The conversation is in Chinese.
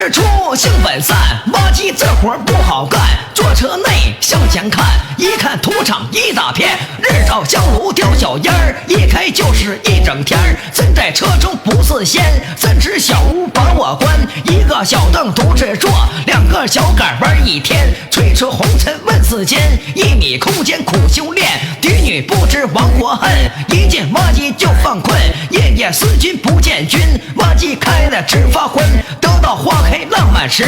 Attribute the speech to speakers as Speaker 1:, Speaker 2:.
Speaker 1: 日出性本善，挖机这活不好干。坐车内向前看，一看土场一大片，日照香炉叼小烟儿，一开就是一整天儿。身在车中不是仙，甚至小屋把我关，一个小凳独自坐，两个小杆玩一天。吹出红尘问世间，1米空间苦修炼，敌女不知亡国恨，一见挖机就犯困，夜夜思君不见君，挖机开了直发昏，得到花开浪漫时。